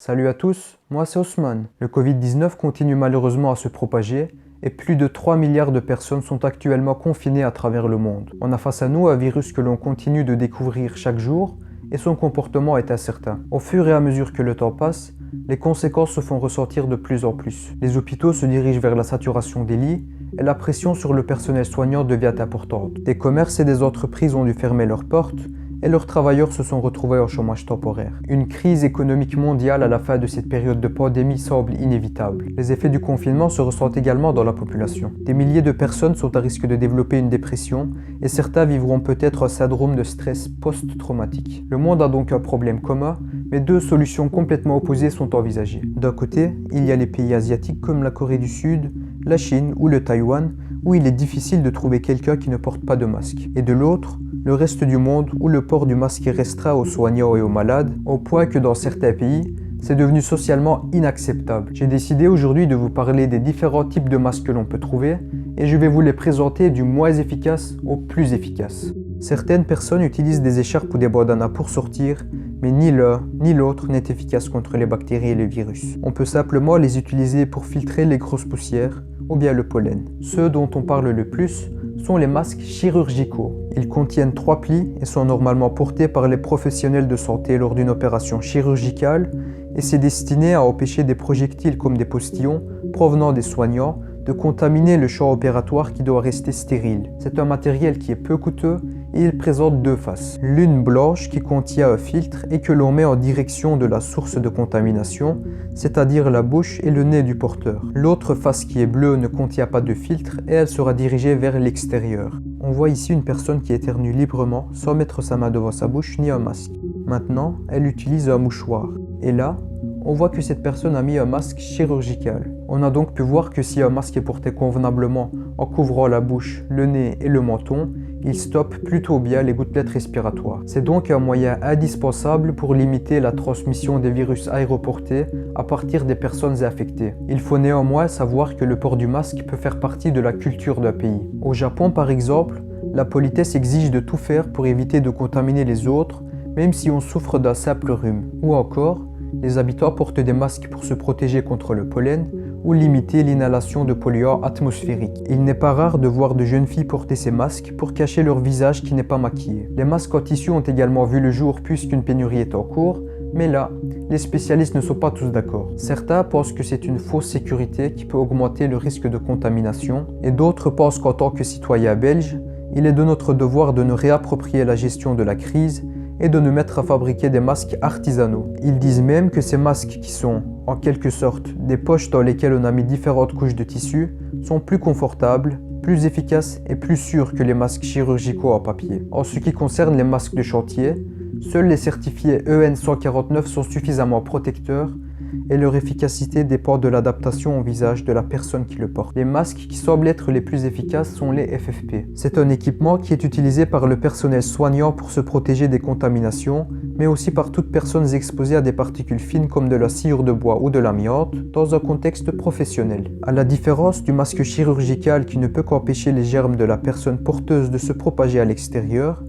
Salut à tous, moi c'est Osman. Le Covid-19 continue malheureusement à se propager et plus de 3 milliards de personnes sont actuellement confinées à travers le monde. On a face à nous un virus que l'on continue de découvrir chaque jour et son comportement est incertain. Au fur et à mesure que le temps passe, les conséquences se font ressentir de plus en plus. Les hôpitaux se dirigent vers la saturation des lits et la pression sur le personnel soignant devient importante. Des commerces et des entreprises ont dû fermer leurs portes et leurs travailleurs se sont retrouvés au chômage temporaire. Une crise économique mondiale à la fin de cette période de pandémie semble inévitable. Les effets du confinement se ressentent également dans la population. Des milliers de personnes sont à risque de développer une dépression et certains vivront peut-être un syndrome de stress post-traumatique. Le monde a donc un problème commun, mais deux solutions complètement opposées sont envisagées. D'un côté, il y a les pays asiatiques comme la Corée du Sud, la Chine ou le Taïwan, où il est difficile de trouver quelqu'un qui ne porte pas de masque. Et de l'autre, le reste du monde où le port du masque est restreint aux soignants et aux malades, au point que dans certains pays, c'est devenu socialement inacceptable. J'ai décidé aujourd'hui de vous parler des différents types de masques que l'on peut trouver et je vais vous les présenter du moins efficace au plus efficace. Certaines personnes utilisent des écharpes ou des bandanas pour sortir, mais ni l'un ni l'autre n'est efficace contre les bactéries et les virus. On peut simplement les utiliser pour filtrer les grosses poussières ou bien le pollen. Ceux dont on parle le plus sont les masques chirurgicaux. Ils contiennent 3 plis et sont normalement portés par les professionnels de santé lors d'une opération chirurgicale et c'est destiné à empêcher des projectiles comme des postillons provenant des soignants de contaminer le champ opératoire qui doit rester stérile. C'est un matériel qui est peu coûteux et il présente deux faces. L'une blanche qui contient un filtre et que l'on met en direction de la source de contamination, c'est-à-dire la bouche et le nez du porteur. L'autre face qui est bleue ne contient pas de filtre et elle sera dirigée vers l'extérieur. On voit ici une personne qui éternue librement sans mettre sa main devant sa bouche ni un masque. Maintenant, elle utilise un mouchoir. Et là, on voit que cette personne a mis un masque chirurgical. On a donc pu voir que si un masque est porté convenablement en couvrant la bouche, le nez et le menton, il stoppe plutôt bien les gouttelettes respiratoires. C'est donc un moyen indispensable pour limiter la transmission des virus aéroportés à partir des personnes infectées. Il faut néanmoins savoir que le port du masque peut faire partie de la culture d'un pays. Au Japon par exemple, la politesse exige de tout faire pour éviter de contaminer les autres, même si on souffre d'un simple rhume. Ou encore, les habitants portent des masques pour se protéger contre le pollen ou limiter l'inhalation de polluants atmosphériques. Il n'est pas rare de voir de jeunes filles porter ces masques pour cacher leur visage qui n'est pas maquillé. Les masques en tissu ont également vu le jour puisqu'une pénurie est en cours, mais là, les spécialistes ne sont pas tous d'accord. Certains pensent que c'est une fausse sécurité qui peut augmenter le risque de contamination et d'autres pensent qu'en tant que citoyens belges, il est de notre devoir de nous réapproprier la gestion de la crise et de nous mettre à fabriquer des masques artisanaux. Ils disent même que ces masques qui sont, en quelque sorte, des poches dans lesquelles on a mis différentes couches de tissu, sont plus confortables, plus efficaces et plus sûrs que les masques chirurgicaux en papier. En ce qui concerne les masques de chantier, seuls les certifiés EN 149 sont suffisamment protecteurs et leur efficacité dépend de l'adaptation au visage de la personne qui le porte. Les masques qui semblent être les plus efficaces sont les FFP. C'est un équipement qui est utilisé par le personnel soignant pour se protéger des contaminations, mais aussi par toute personne exposée à des particules fines comme de la sciure de bois ou de l'amiante dans un contexte professionnel. À la différence du masque chirurgical qui ne peut qu'empêcher les germes de la personne porteuse de se propager à l'extérieur,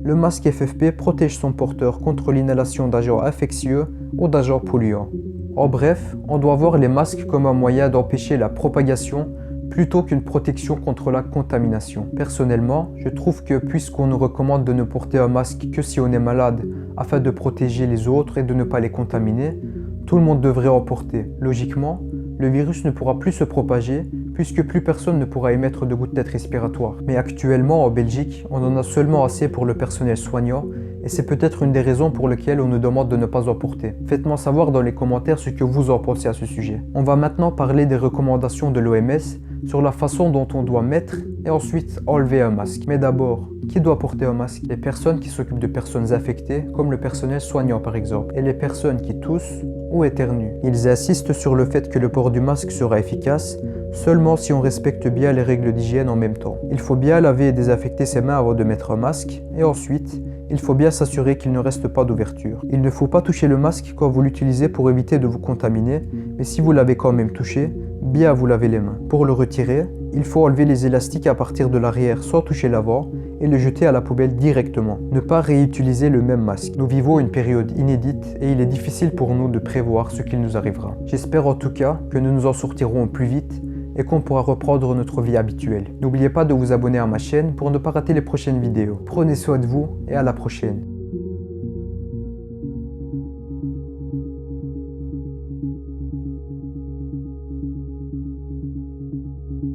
le masque FFP protège son porteur contre l'inhalation d'agents infectieux ou d'agents polluants. En bref, on doit voir les masques comme un moyen d'empêcher la propagation plutôt qu'une protection contre la contamination. Personnellement, je trouve que puisqu'on nous recommande de ne porter un masque que si on est malade afin de protéger les autres et de ne pas les contaminer, tout le monde devrait en porter. Logiquement, le virus ne pourra plus se propager puisque plus personne ne pourra émettre de gouttelettes respiratoires. Mais actuellement en Belgique, on en a seulement assez pour le personnel soignant et c'est peut-être une des raisons pour lesquelles on nous demande de ne pas en porter. Faites-moi savoir dans les commentaires ce que vous en pensez à ce sujet. On va maintenant parler des recommandations de l'OMS sur la façon dont on doit mettre et ensuite enlever un masque. Mais d'abord, qui doit porter un masque? Les personnes qui s'occupent de personnes infectées, comme le personnel soignant par exemple, et les personnes qui toussent ou éternuent. Ils insistent sur le fait que le port du masque sera efficace seulement si on respecte bien les règles d'hygiène en même temps. Il faut bien laver et désinfecter ses mains avant de mettre un masque et ensuite, il faut bien s'assurer qu'il ne reste pas d'ouverture. Il ne faut pas toucher le masque quand vous l'utilisez pour éviter de vous contaminer, mais si vous l'avez quand même touché, bien vous laver les mains. Pour le retirer, il faut enlever les élastiques à partir de l'arrière sans toucher l'avant et le jeter à la poubelle directement. Ne pas réutiliser le même masque. Nous vivons une période inédite et il est difficile pour nous de prévoir ce qu'il nous arrivera. J'espère en tout cas que nous nous en sortirons au plus vite et qu'on pourra reprendre notre vie habituelle. N'oubliez pas de vous abonner à ma chaîne pour ne pas rater les prochaines vidéos. Prenez soin de vous et à la prochaine.